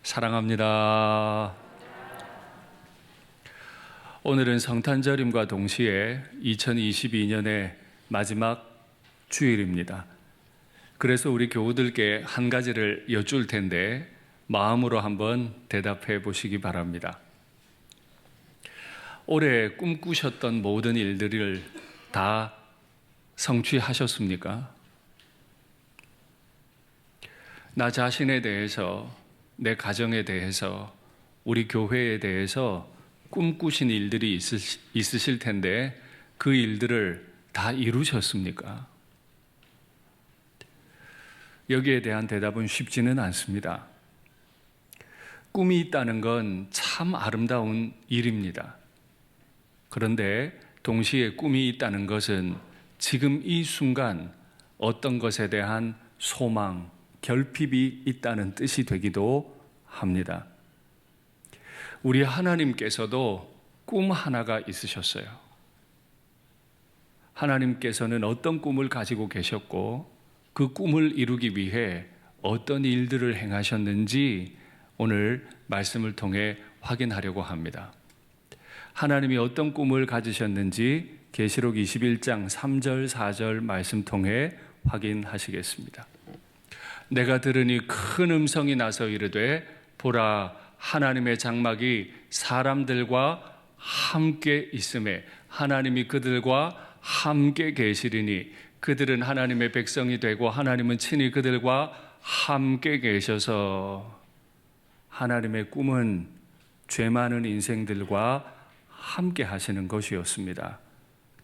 사랑합니다. 오늘은 성탄절임과 동시에 2022년의 마지막 주일입니다. 그래서 우리 교우들께 한 가지를 여쭐 텐데 마음으로 한번 대답해 보시기 바랍니다. 올해 꿈꾸셨던 모든 일들을 다 성취하셨습니까? 나 자신에 대해서, 내 가정에 대해서, 우리 교회에 대해서 꿈꾸신 일들이 있으실 텐데 그 일들을 다 이루셨습니까? 여기에 대한 대답은 쉽지는 않습니다. 꿈이 있다는 건 참 아름다운 일입니다. 그런데 동시에 꿈이 있다는 것은 지금 이 순간 어떤 것에 대한 소망, 결핍이 있다는 뜻이 되기도 합니다. 우리 하나님께서도 꿈 하나가 있으셨어요. 하나님께서는 어떤 꿈을 가지고 계셨고 그 꿈을 이루기 위해 어떤 일들을 행하셨는지 오늘 말씀을 통해 확인하려고 합니다. 하나님이 어떤 꿈을 가지셨는지 계시록 21장 3절 4절 말씀 통해 확인하시겠습니다. 내가 들으니 큰 음성이 나서 이르되 보라 하나님의 장막이 사람들과 함께 있음에 하나님이 그들과 함께 계시리니 그들은 하나님의 백성이 되고 하나님은 친히 그들과 함께 계셔서 하나님의 꿈은 죄 많은 인생들과 함께 하시는 것이었습니다.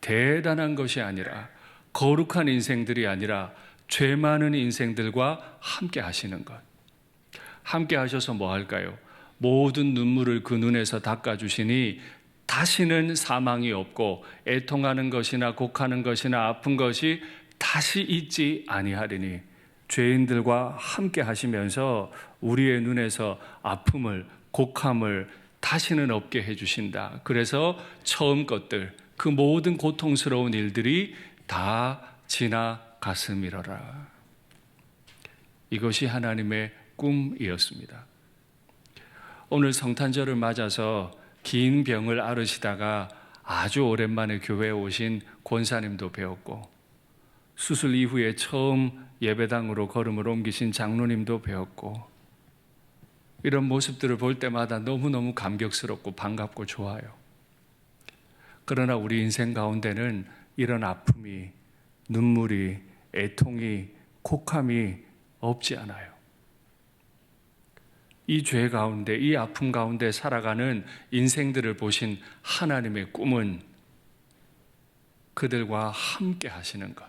대단한 것이 아니라 거룩한 인생들이 아니라 죄 많은 인생들과 함께 하시는 것. 함께 하셔서 뭐 할까요? 모든 눈물을 그 눈에서 닦아주시니 다시는 사망이 없고 애통하는 것이나 곡하는 것이나 아픈 것이 다시 있지 아니하리니 죄인들과 함께 하시면서 우리의 눈에서 아픔을 곡함을 다시는 없게 해주신다. 그래서 처음 것들 그 모든 고통스러운 일들이 다 지나갔음이로라. 이것이 하나님의 꿈이었습니다. 오늘 성탄절을 맞아서 긴 병을 앓으시다가 아주 오랜만에 교회에 오신 권사님도 배웠고 수술 이후에 처음 예배당으로 걸음을 옮기신 장로님도 배웠고 이런 모습들을 볼 때마다 너무너무 감격스럽고 반갑고 좋아요. 그러나 우리 인생 가운데는 이런 아픔이, 눈물이, 애통이, 곡함이 없지 않아요. 이 죄 가운데, 이 아픔 가운데 살아가는 인생들을 보신 하나님의 꿈은 그들과 함께 하시는 것.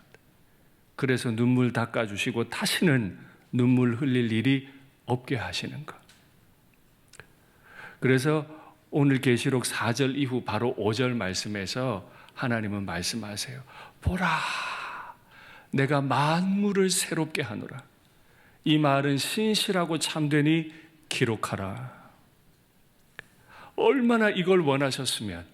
그래서 눈물 닦아주시고 다시는 눈물 흘릴 일이 없게 하시는 것. 그래서 오늘 계시록 4절 이후 바로 5절 말씀에서 하나님은 말씀하세요. 보라, 내가 만물을 새롭게 하노라. 이 말은 신실하고 참되니 기록하라. 얼마나 이걸 원하셨으면,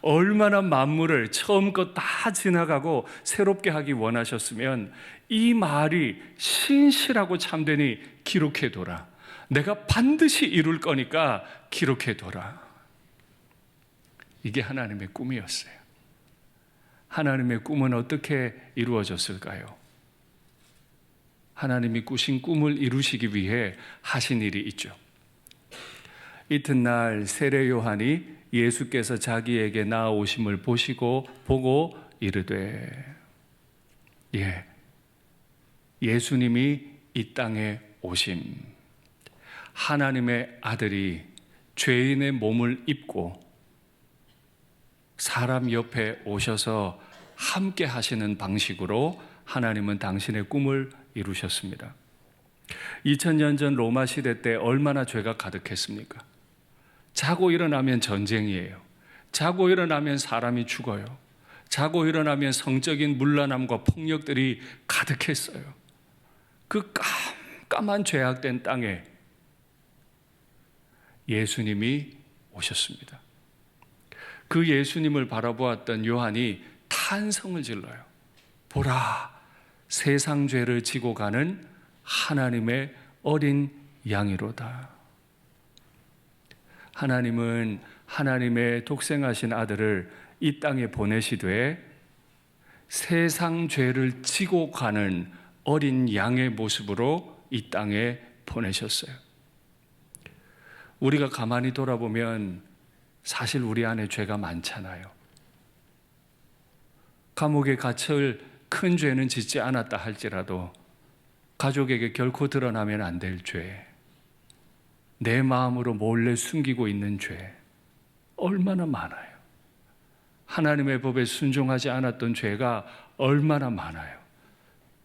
얼마나 만물을 처음껏 다 지나가고 새롭게 하기 원하셨으면 이 말이 신실하고 참되니 기록해둬라. 내가 반드시 이룰 거니까 기록해둬라. 이게 하나님의 꿈이었어요. 하나님의 꿈은 어떻게 이루어졌을까요? 하나님이 꾸신 꿈을 이루시기 위해 하신 일이 있죠. 이튿날 세례 요한이 예수께서 자기에게 나아오심을 보고 이르되 예수님이 이 땅에 오심. 하나님의 아들이 죄인의 몸을 입고 사람 옆에 오셔서 함께 하시는 방식으로 하나님은 당신의 꿈을 이루셨습니다. 2000년 전 로마 시대 때 얼마나 죄가 가득했습니까? 자고 일어나면 전쟁이에요. 자고 일어나면 사람이 죽어요. 자고 일어나면 성적인 문란함과 폭력들이 가득했어요. 그 깜깜한 죄악된 땅에 예수님이 오셨습니다. 그 예수님을 바라보았던 요한이 탄성을 질러요. 보라, 세상 죄를 지고 가는 하나님의 어린 양이로다. 하나님은 하나님의 독생하신 아들을 이 땅에 보내시되 세상 죄를 지고 가는 어린 양의 모습으로 이 땅에 보내셨어요. 우리가 가만히 돌아보면 사실 우리 안에 죄가 많잖아요. 감옥에 갇힐 큰 죄는 짓지 않았다 할지라도 가족에게 결코 드러나면 안 될 죄, 내 마음으로 몰래 숨기고 있는 죄 얼마나 많아요. 하나님의 법에 순종하지 않았던 죄가 얼마나 많아요.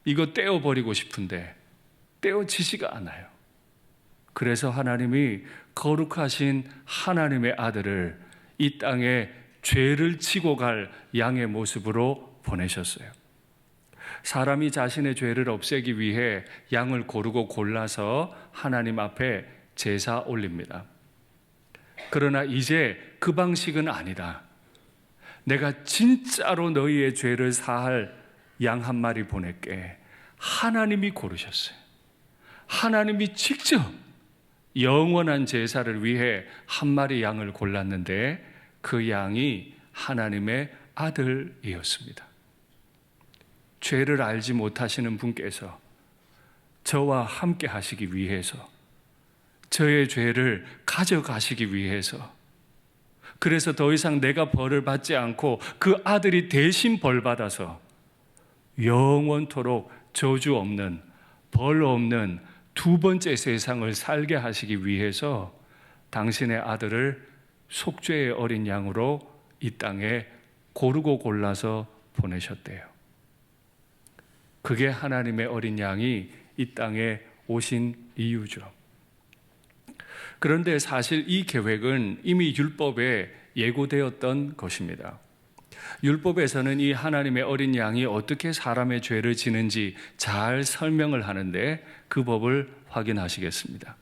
이거 떼어버리고 싶은데 떼어지지가 않아요. 그래서 하나님이 거룩하신 하나님의 아들을 이 땅에 죄를 지고 갈 양의 모습으로 보내셨어요. 사람이 자신의 죄를 없애기 위해 양을 고르고 골라서 하나님 앞에 제사 올립니다. 그러나 이제 그 방식은 아니다. 내가 진짜로 너희의 죄를 사할 양 한 마리 보낼게. 하나님이 고르셨어요. 하나님이 직접 영원한 제사를 위해 한 마리 양을 골랐는데 그 양이 하나님의 아들이었습니다. 죄를 알지 못하시는 분께서 저와 함께 하시기 위해서, 저의 죄를 가져가시기 위해서, 그래서 더 이상 내가 벌을 받지 않고 그 아들이 대신 벌 받아서 영원토록 저주 없는, 벌 없는 두 번째 세상을 살게 하시기 위해서 당신의 아들을 속죄의 어린 양으로 이 땅에 고르고 골라서 보내셨대요. 그게 하나님의 어린 양이 이 땅에 오신 이유죠. 그런데 사실 이 계획은 이미 율법에 예고되었던 것입니다. 율법에서는 이 하나님의 어린 양이 어떻게 사람의 죄를 지는지 잘 설명을 하는데 그 법을 확인하시겠습니다.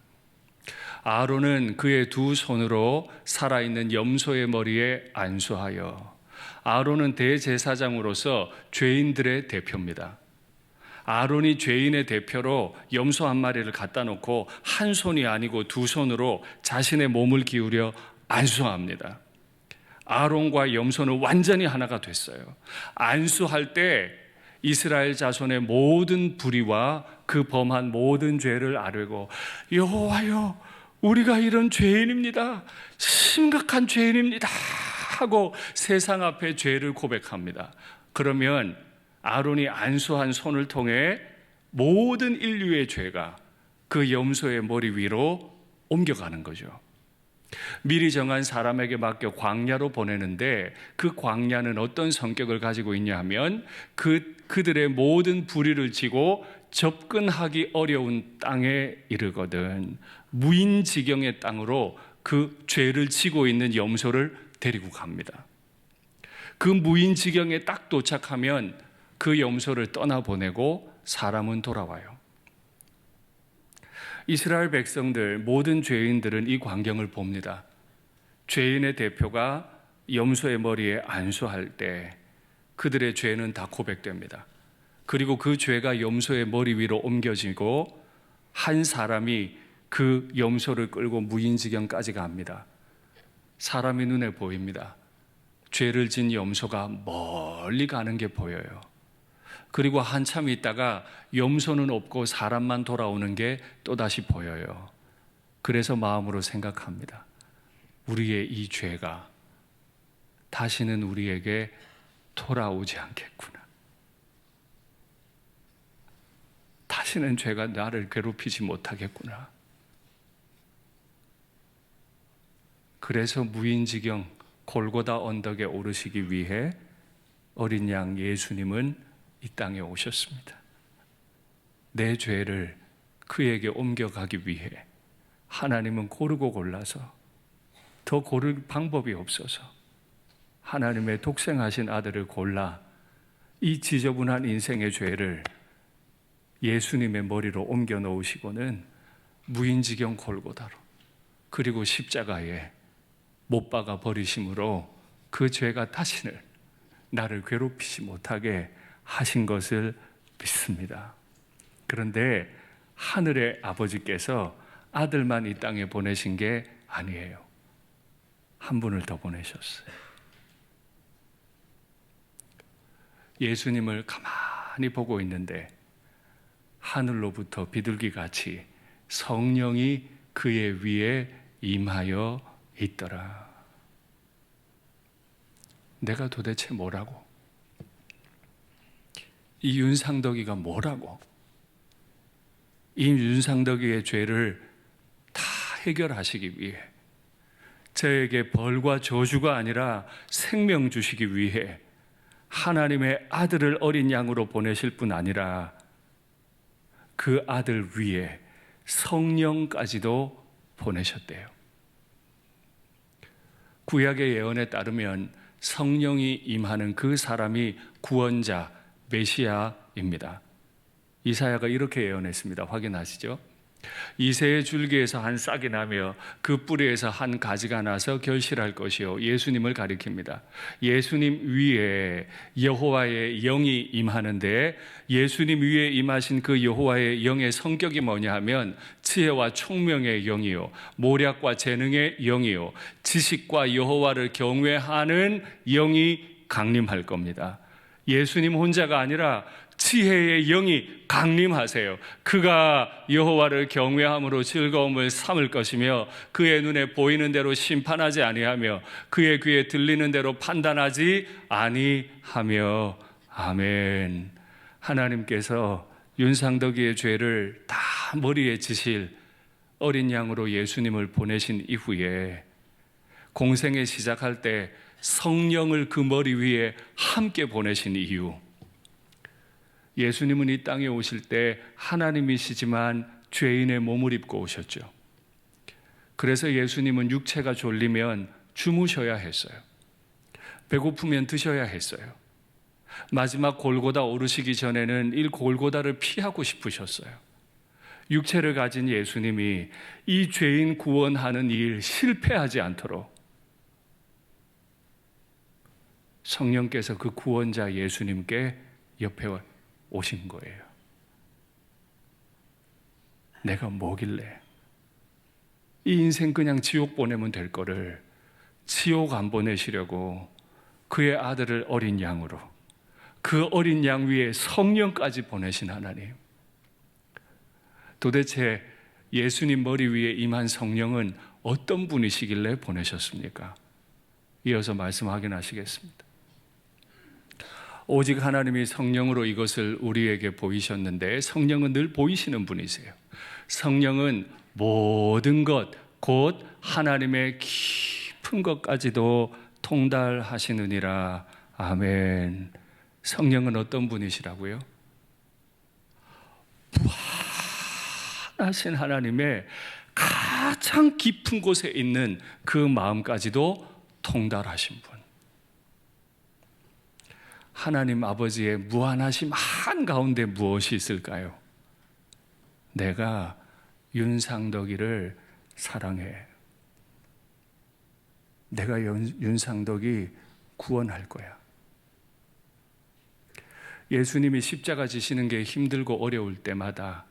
아론은 그의 두 손으로 살아있는 염소의 머리에 안수하여, 아론은 대제사장으로서 죄인들의 대표입니다. 아론이 죄인의 대표로 염소 한 마리를 갖다 놓고 한 손이 아니고 두 손으로 자신의 몸을 기울여 안수합니다. 아론과 염소는 완전히 하나가 됐어요. 안수할 때 이스라엘 자손의 모든 불의와 그 범한 모든 죄를 아뢰고, 여호와여, 우리가 이런 죄인입니다, 심각한 죄인입니다 하고 세상 앞에 죄를 고백합니다. 그러면 아론이 안수한 손을 통해 모든 인류의 죄가 그 염소의 머리 위로 옮겨가는 거죠. 미리 정한 사람에게 맡겨 광야로 보내는데 그 광야는 어떤 성격을 가지고 있냐 하면 그들의 모든 불의를 지고 접근하기 어려운 땅에 이르거든 무인지경의 땅으로 그 죄를 지고 있는 염소를 데리고 갑니다. 그 무인지경에 딱 도착하면 그 염소를 떠나보내고 사람은 돌아와요. 이스라엘 백성들, 모든 죄인들은 이 광경을 봅니다. 죄인의 대표가 염소의 머리에 안수할 때 그들의 죄는 다 고백됩니다. 그리고 그 죄가 염소의 머리 위로 옮겨지고 한 사람이 그 염소를 끌고 무인지경까지 갑니다. 사람의 눈에 보입니다. 죄를 진 염소가 멀리 가는 게 보여요. 그리고 한참 있다가 염소는 없고 사람만 돌아오는 게 또다시 보여요. 그래서 마음으로 생각합니다. 우리의 이 죄가 다시는 우리에게 돌아오지 않겠구나. 다시는 죄가 나를 괴롭히지 못하겠구나. 그래서 무인지경 골고다 언덕에 오르시기 위해 어린 양 예수님은 이 땅에 오셨습니다. 내 죄를 그에게 옮겨가기 위해 하나님은 고르고 골라서, 더 고를 방법이 없어서 하나님의 독생하신 아들을 골라 이 지저분한 인생의 죄를 예수님의 머리로 옮겨 놓으시고는 무인지경 골고다로, 그리고 십자가에 못 박아 버리심으로 그 죄가 다시는 나를 괴롭히지 못하게 하신 것을 믿습니다. 그런데 하늘의 아버지께서 아들만 이 땅에 보내신 게 아니에요. 한 분을 더 보내셨어요. 예수님을 가만히 보고 있는데 하늘로부터 비둘기같이 성령이 그의 위에 임하여 있더라. 내가 도대체 뭐라고? 이 윤상덕이가 뭐라고? 이 윤상덕이의 죄를 다 해결하시기 위해, 저에게 벌과 저주가 아니라 생명 주시기 위해 하나님의 아들을 어린 양으로 보내실 뿐 아니라 그 아들 위에 성령까지도 보내셨대요. 구약의 예언에 따르면 성령이 임하는 그 사람이 구원자, 메시아입니다. 이사야가 이렇게 예언했습니다. 확인하시죠? 이새의 줄기에서 한 싹이 나며 그 뿌리에서 한 가지가 나서 결실할 것이요, 예수님을 가리킵니다. 예수님 위에 여호와의 영이 임하는데, 예수님 위에 임하신 그 여호와의 영의 성격이 뭐냐 하면 지혜와 총명의 영이요, 모략과 재능의 영이요, 지식과 여호와를 경외하는 영이 강림할 겁니다. 예수님 혼자가 아니라 지혜의 영이 강림하세요. 그가 여호와를 경외함으로 즐거움을 삼을 것이며 그의 눈에 보이는 대로 심판하지 아니하며 그의 귀에 들리는 대로 판단하지 아니하며. 아멘. 하나님께서 윤상덕이의 죄를 다 머리에 지실 어린 양으로 예수님을 보내신 이후에 공생에 시작할 때 성령을 그 머리 위에 함께 보내신 이유, 예수님은 이 땅에 오실 때 하나님이시지만 죄인의 몸을 입고 오셨죠. 그래서 예수님은 육체가 졸리면 주무셔야 했어요. 배고프면 드셔야 했어요. 마지막 골고다 오르시기 전에는 이 골고다를 피하고 싶으셨어요. 육체를 가진 예수님이 이 죄인 구원하는 일 실패하지 않도록 성령께서 그 구원자 예수님께 옆에 오신 거예요. 내가 뭐길래 이 인생 그냥 지옥 보내면 될 거를 지옥 안 보내시려고 그의 아들을 어린 양으로, 그 어린 양 위에 성령까지 보내신 하나님. 도대체 예수님 머리 위에 임한 성령은 어떤 분이시길래 보내셨습니까? 이어서 말씀 확인하시겠습니다. 오직 하나님이 성령으로 이것을 우리에게 보이셨는데, 성령은 늘 보이시는 분이세요. 성령은 모든 것, 곧 하나님의 깊은 것까지도 통달하시느니라. 아멘. 성령은 어떤 분이시라고요? 무한하신 하나님의 가장 깊은 곳에 있는 그 마음까지도 통달하신 분. 하나님 아버지의 무한하심 한가운데 무엇이 있을까요? 내가 윤상덕이를 사랑해. 내가 윤상덕이 구원할 거야. 예수님이 십자가 지시는 게 힘들고 어려울 때마다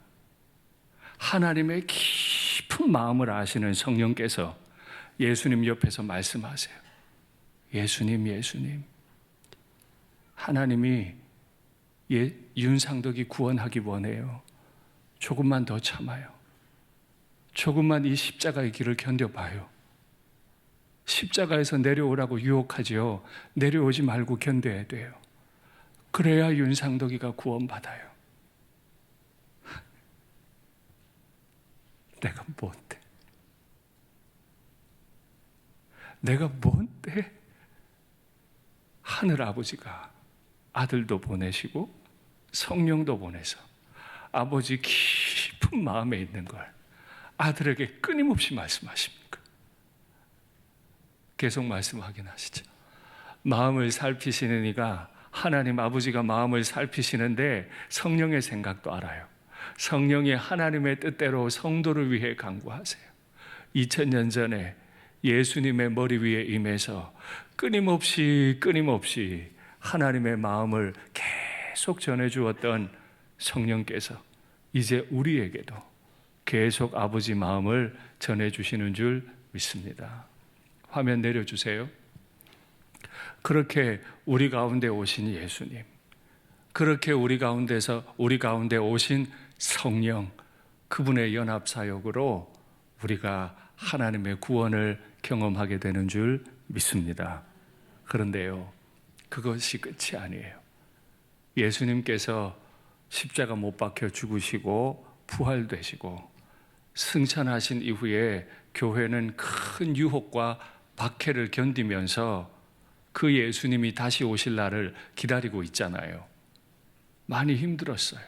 하나님의 깊은 마음을 아시는 성령께서 예수님 옆에서 말씀하세요. 예수님, 예수님. 하나님이 윤상덕이 구원하기 원해요. 조금만 더 참아요. 조금만 이 십자가의 길을 견뎌봐요. 십자가에서 내려오라고 유혹하지요. 내려오지 말고 견뎌야 돼요. 그래야 윤상덕이가 구원받아요. 내가 뭔데? 내가 뭔데? 하늘 아버지가 아들도 보내시고 성령도 보내서 아버지 깊은 마음에 있는 걸 아들에게 끊임없이 말씀하십니까? 계속 말씀 확인하시죠. 마음을 살피시는 이가, 하나님 아버지가 마음을 살피시는데 성령의 생각도 알아요. 성령이 하나님의 뜻대로 성도를 위해 간구하세요. 2000년 전에 예수님의 머리 위에 임해서 끊임없이 하나님의 마음을 계속 전해주었던 성령께서 이제 우리에게도 계속 아버지 마음을 전해주시는 줄 믿습니다. 화면 내려주세요. 그렇게 우리 가운데 오신 예수님, 그렇게 우리 가운데 오신 성령, 그분의 연합 사역으로 우리가 하나님의 구원을 경험하게 되는 줄 믿습니다. 그런데요, 그것이 끝이 아니에요. 예수님께서 십자가 못 박혀 죽으시고 부활되시고 승천하신 이후에 교회는 큰 유혹과 박해를 견디면서 그 예수님이 다시 오실 날을 기다리고 있잖아요. 많이 힘들었어요.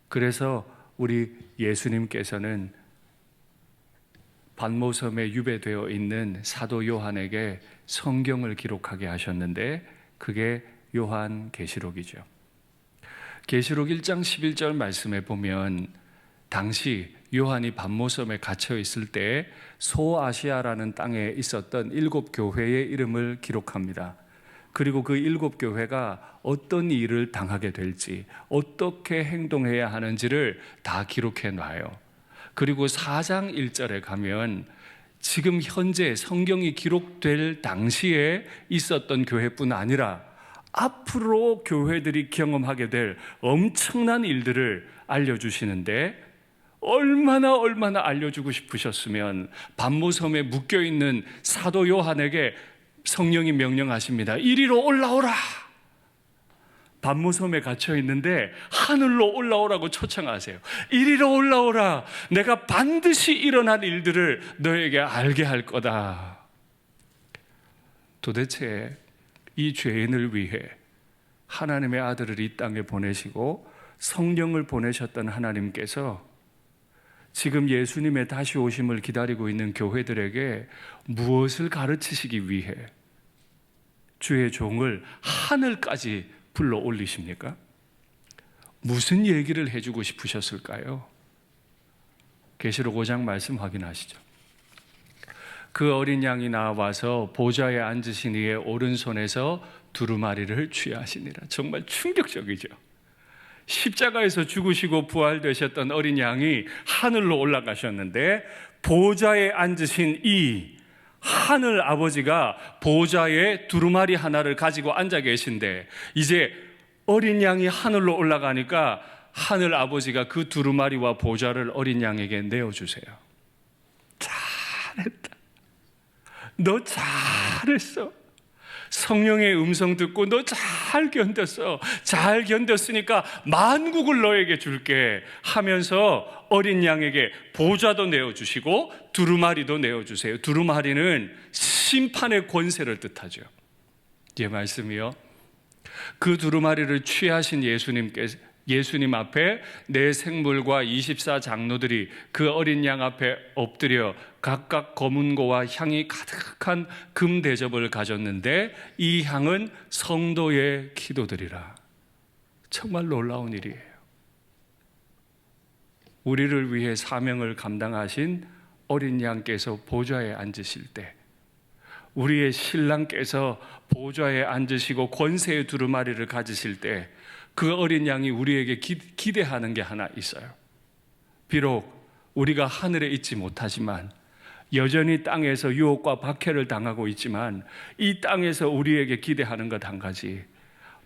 그래서 우리 예수님께서는 patmos섬에 유배되어 있는 사도 요한에게 성경을 기록하게 하셨는데 그게 요한계시록이죠. 계시록 1장 11절 말씀에 보면 당시 요한이 patmos섬에 갇혀 있을 때 소아시아라는 땅에 있었던 7 교회의 이름을 기록합니다. 그리고 그 7 교회가 어떤 일을 당하게 될지, 어떻게 행동해야 하는지를 다 기록해 놔요. 그리고 4장 1절에 가면 지금 현재 성경이 기록될 당시에 있었던 교회뿐 아니라 앞으로 교회들이 경험하게 될 엄청난 일들을 알려주시는데 얼마나 알려주고 싶으셨으면 patmos섬에 묶여있는 사도 요한에게 성령이 명령하십니다. 이리로 올라오라. patmos섬에 갇혀 있는데 하늘로 올라오라고 초청하세요. 이리로 올라오라. 내가 반드시 일어날 일들을 너에게 알게 할 거다. 도대체 이 죄인을 위해 하나님의 아들을 이 땅에 보내시고 성령을 보내셨던 하나님께서 지금 예수님의 다시 오심을 기다리고 있는 교회들에게 무엇을 가르치시기 위해 주의 종을 하늘까지 불러 올리십니까? 무슨 얘기를 해주고 싶으셨을까요? 계시록 5장 말씀 확인하시죠. 그 어린 양이 나와서 보좌에 앉으신 이의 오른손에서 두루마리를 취하시니라. 정말 충격적이죠. 십자가에서 죽으시고 부활되셨던 어린 양이 하늘로 올라가셨는데 보좌에 앉으신 이 하늘 아버지가 보좌에 두루마리 하나를 가지고 앉아 계신데 이제 어린 양이 하늘로 올라가니까 하늘 아버지가 그 두루마리와 보좌를 어린 양에게 내어주세요. 잘했다. 너 잘했어. 성령의 음성 듣고 너 잘 견뎠어. 잘 견뎠으니까 만국을 너에게 줄게 하면서 어린 양에게 보좌도 내어주시고 두루마리도 내어주세요. 두루마리는 심판의 권세를 뜻하죠. 이 말씀이요. 그 두루마리를 취하신 예수님 앞에 네 생물과 24 장로들이 그 어린 양 앞에 엎드려 각각 검은고와 향이 가득한 금 대접을 가졌는데 이 향은 성도의 기도들이라. 정말 놀라운 일이에요. 우리를 위해 사명을 감당하신 어린 양께서 보좌에 앉으실 때, 우리의 신랑께서 보좌에 앉으시고 권세의 두루마리를 가지실 때 그 어린 양이 우리에게 기대하는 게 하나 있어요. 비록 우리가 하늘에 있지 못하지만 여전히 땅에서 유혹과 박해를 당하고 있지만 이 땅에서 우리에게 기대하는 것 한 가지,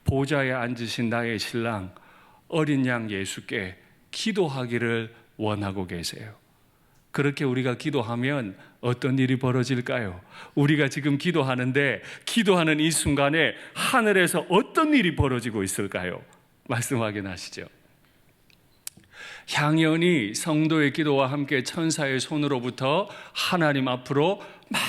보좌에 앉으신 나의 신랑 어린 양 예수께 기도하기를 원하고 계세요. 그렇게 우리가 기도하면 어떤 일이 벌어질까요? 우리가 지금 기도하는데 기도하는 이 순간에 하늘에서 어떤 일이 벌어지고 있을까요? 말씀 확인하시죠. 향연이 성도의 기도와 함께 천사의 손으로부터 하나님 앞으로 막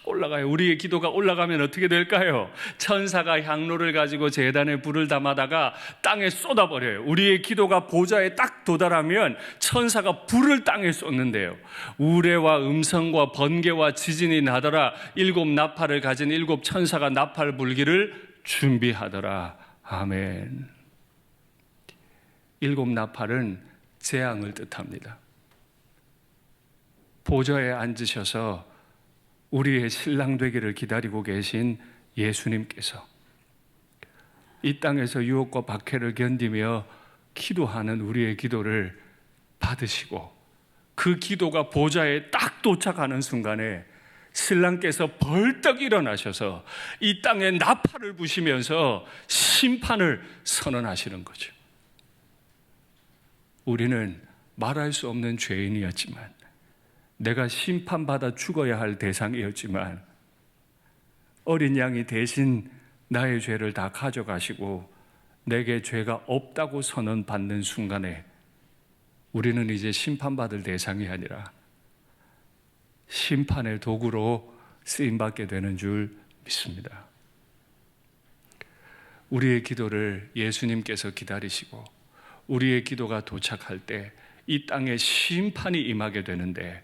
올라가요. 우리의 기도가 올라가면 어떻게 될까요? 천사가 향로를 가지고 제단에 불을 담아다가 땅에 쏟아버려요. 우리의 기도가 보좌에 딱 도달하면 천사가 불을 땅에 쏟는데요. 우레와 음성과 번개와 지진이 나더라. 7 나팔을 가진 7 천사가 나팔 불기를 준비하더라. 아멘. 7 나팔은 재앙을 뜻합니다. 보좌에 앉으셔서 우리의 신랑 되기를 기다리고 계신 예수님께서 이 땅에서 유혹과 박해를 견디며 기도하는 우리의 기도를 받으시고 그 기도가 보좌에 딱 도착하는 순간에 신랑께서 벌떡 일어나셔서 이 땅에 나팔을 부시면서 심판을 선언하시는 거죠. 우리는 말할 수 없는 죄인이었지만, 내가 심판받아 죽어야 할 대상이었지만, 어린 양이 대신 나의 죄를 다 가져가시고 내게 죄가 없다고 선언받는 순간에 우리는 이제 심판받을 대상이 아니라 심판의 도구로 쓰임받게 되는 줄 믿습니다. 우리의 기도를 예수님께서 기다리시고 우리의 기도가 도착할 때 이 땅에 심판이 임하게 되는데,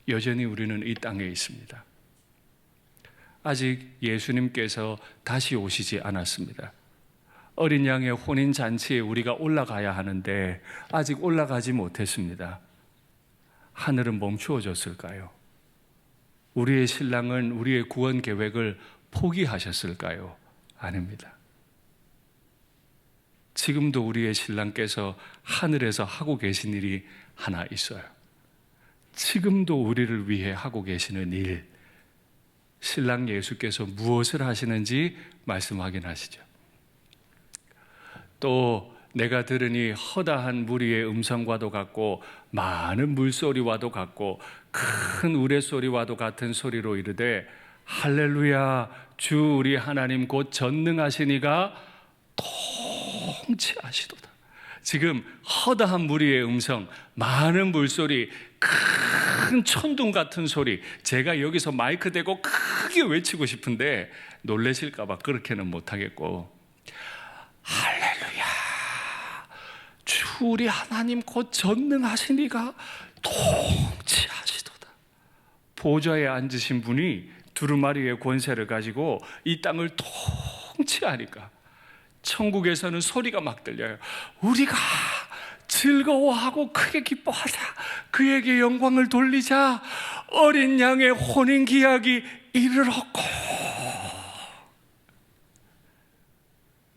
여전히 우리는 이 땅에 있습니다. 아직 예수님께서 다시 오시지 않았습니다. 어린 양의 혼인 잔치에 우리가 올라가야 하는데 아직 올라가지 못했습니다. 하늘은 멈추어졌을까요? 우리의 신랑은 우리의 구원 계획을 포기하셨을까요? 아닙니다. 지금도 우리의 신랑께서 하늘에서 하고 계신 일이 하나 있어요. 지금도 우리를 위해 하고 계시는 일, 신랑 예수께서 무엇을 하시는지 말씀 확인하시죠. 또 내가 들으니 허다한 무리의 음성과도 같고 많은 물소리와도 같고 큰 우레소리와도 같은 소리로 이르되 할렐루야, 주 우리 하나님 곧 전능하시니가 통치하시도다. 지금 허다한 무리의 음성, 많은 물소리, 큰 천둥 같은 소리, 제가 여기서 마이크 대고 크게 외치고 싶은데 놀라실까 봐 그렇게는 못하겠고, 할렐루야, 주 우리 하나님 곧 전능하시니가 통치하시도다. 보좌에 앉으신 분이 두루마리의 권세를 가지고 이 땅을 통치하니까 천국에서는 소리가 막 들려요. 우리가 즐거워하고 크게 기뻐하자, 그에게 영광을 돌리자, 어린 양의 혼인 기약이 이르렀고.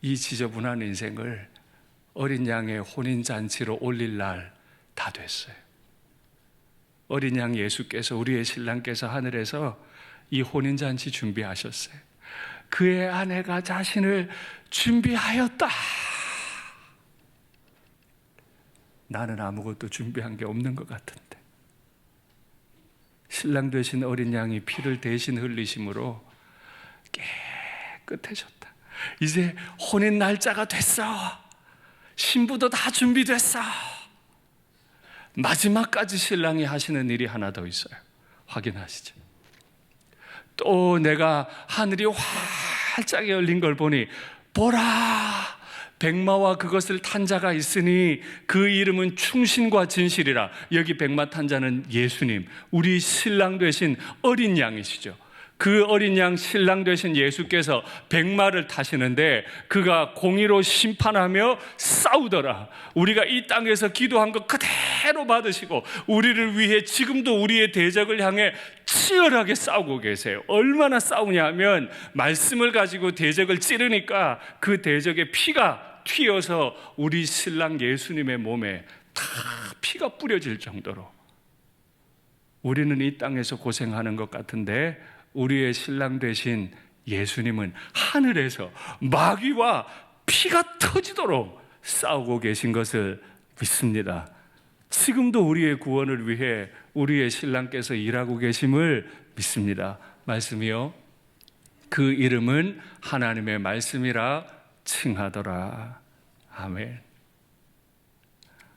이 지저분한 인생을 어린 양의 혼인 잔치로 올릴 날 다 됐어요. 어린 양 예수께서, 우리의 신랑께서 하늘에서 이 혼인 잔치 준비하셨어요. 그의 아내가 자신을 준비하였다. 나는 아무것도 준비한 게 없는 것 같은데, 신랑 되신 어린 양이 피를 대신 흘리심으로 깨끗해졌다. 이제 혼인 날짜가 됐어. 신부도 다 준비됐어. 마지막까지 신랑이 하시는 일이 하나 더 있어요. 확인하시죠. 또 내가 하늘이 활짝 열린 걸 보니, 보라, 백마와 그것을 탄 자가 있으니 그 이름은 충신과 진실이라. 여기 백마 탄 자는 예수님, 우리 신랑 되신 어린 양이시죠. 그 어린 양 신랑 되신 예수께서 백마를 타시는데 그가 공의로 심판하며 싸우더라. 우리가 이 땅에서 기도한 것 그대로 받으시고 우리를 위해 지금도 우리의 대적을 향해 치열하게 싸우고 계세요. 얼마나 싸우냐 하면 말씀을 가지고 대적을 찌르니까 그 대적의 피가 튀어서 우리 신랑 예수님의 몸에 다 피가 뿌려질 정도로 우리는 이 땅에서 고생하는 것 같은데, 우리의 신랑 되신 예수님은 하늘에서 마귀와 피가 터지도록 싸우고 계신 것을 믿습니다. 지금도 우리의 구원을 위해 우리의 신랑께서 일하고 계심을 믿습니다. 말씀이요, 그 이름은 하나님의 말씀이라 칭하더라. 아멘.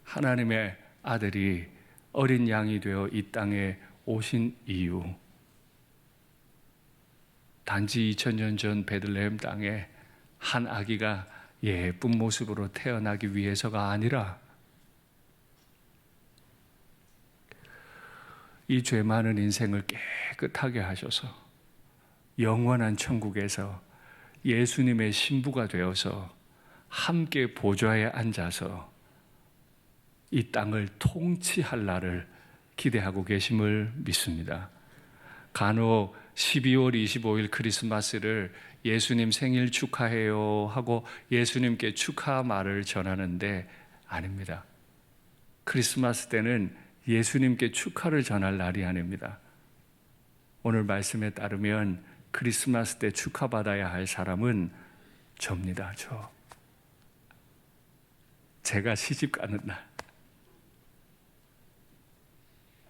하나님의 아들이 어린 양이 되어 이 땅에 오신 이유, 단지 2000년 전 베들레헴 땅에 한 아기가 예쁜 모습으로 태어나기 위해서가 아니라, 이 죄 많은 인생을 깨끗하게 하셔서 영원한 천국에서 예수님의 신부가 되어서 함께 보좌에 앉아서 이 땅을 통치할 날을 기대하고 계심을 믿습니다. 간혹 12월 25일 크리스마스를 예수님 생일 축하해요 하고 예수님께 축하 말을 전하는데, 아닙니다. 크리스마스 때는 예수님께 축하를 전할 날이 아닙니다. 오늘 말씀에 따르면 크리스마스 때 축하받아야 할 사람은 저입니다. 제가 시집 가는 날,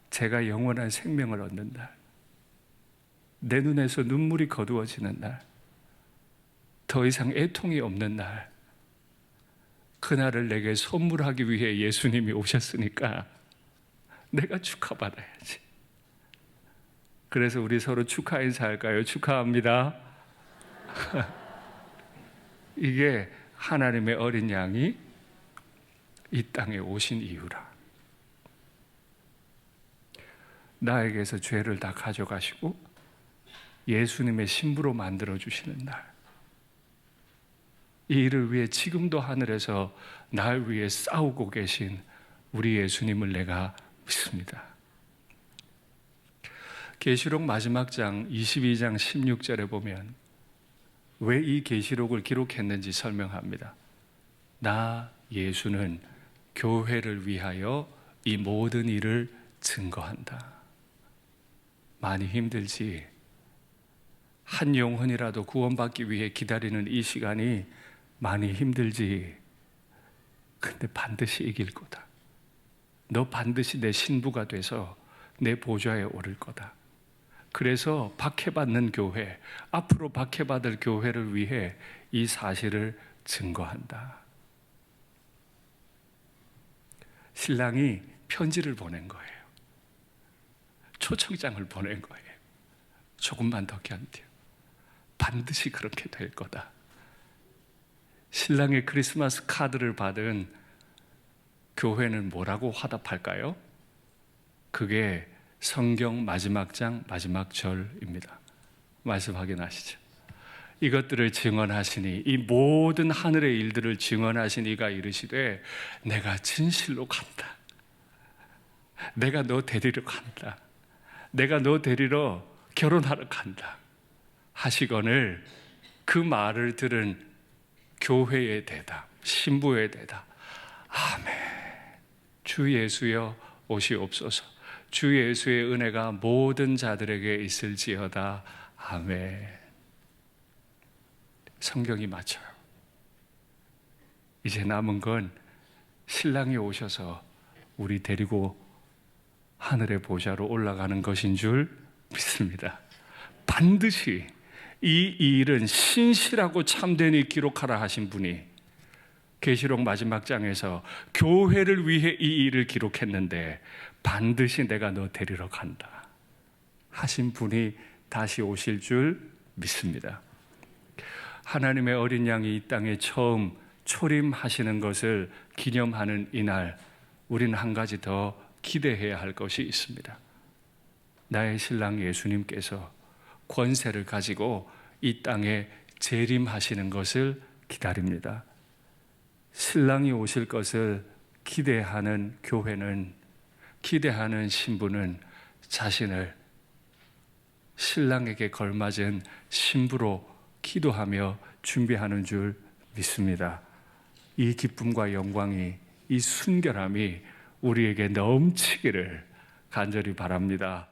제가 영원한 생명을 얻는 날, 내 눈에서 눈물이 거두어지는 날, 더 이상 애통이 없는 날, 그날을 내게 선물하기 위해 예수님이 오셨으니까 내가 축하받아야지. 그래서 우리 서로 축하 인사할까요? 축하합니다. 이게 하나님의 어린 양이 이 땅에 오신 이유라. 나에게서 죄를 다 가져가시고 예수님의 신부로 만들어 주시는 날, 이 일을 위해 지금도 하늘에서 날 위해 싸우고 계신 우리 예수님을 내가 믿습니다. 계시록 마지막 장 22장 16절에 보면 왜 이 계시록을 기록했는지 설명합니다. 나 예수는 교회를 위하여 이 모든 일을 증거한다. 많이 힘들지. 한 영혼이라도 구원받기 위해 기다리는 이 시간이 많이 힘들지. 근데 반드시 이길 거다. 너 반드시 내 신부가 돼서 내 보좌에 오를 거다. 그래서 박해받는 교회, 앞으로 박해받을 교회를 위해 이 사실을 증거한다. 신랑이 편지를 보낸 거예요. 초청장을 보낸 거예요. 조금만 더 견뎌. 반드시 그렇게 될 거다. 신랑의 크리스마스 카드를 받은 교회는 뭐라고 화답할까요? 그게 성경 마지막 장 마지막 절입니다. 말씀 확인하시죠. 이것들을 증언하시니, 이 모든 하늘의 일들을 증언하신 이가 이르시되 내가 진실로 간다. 내가 너 데리러 간다. 내가 너 데리러 결혼하러 간다 하시거늘 그 말을 들은 교회의 대답, 신부의 대답, 아멘. 주 예수여 오시옵소서. 주 예수의 은혜가 모든 자들에게 있을지어다. 아멘. 성경이 맞춰요. 이제 남은 건 신랑이 오셔서 우리 데리고 하늘의 보좌로 올라가는 것인 줄 믿습니다. 반드시 이 일은 신실하고 참되니 기록하라 하신 분이 계시록 마지막 장에서 교회를 위해 이 일을 기록했는데 반드시 내가 너 데리러 간다 하신 분이 다시 오실 줄 믿습니다. 하나님의 어린 양이 이 땅에 처음 초림하시는 것을 기념하는 이날, 우리는 한 가지 더 기대해야 할 것이 있습니다. 나의 신랑 예수님께서 권세를 가지고 이 땅에 재림하시는 것을 기다립니다. 신랑이 오실 것을 기대하는 교회는, 기대하는 신부는 자신을 신랑에게 걸맞은 신부로 기도하며 준비하는 줄 믿습니다. 이 기쁨과 영광이, 이 순결함이 우리에게 넘치기를 간절히 바랍니다.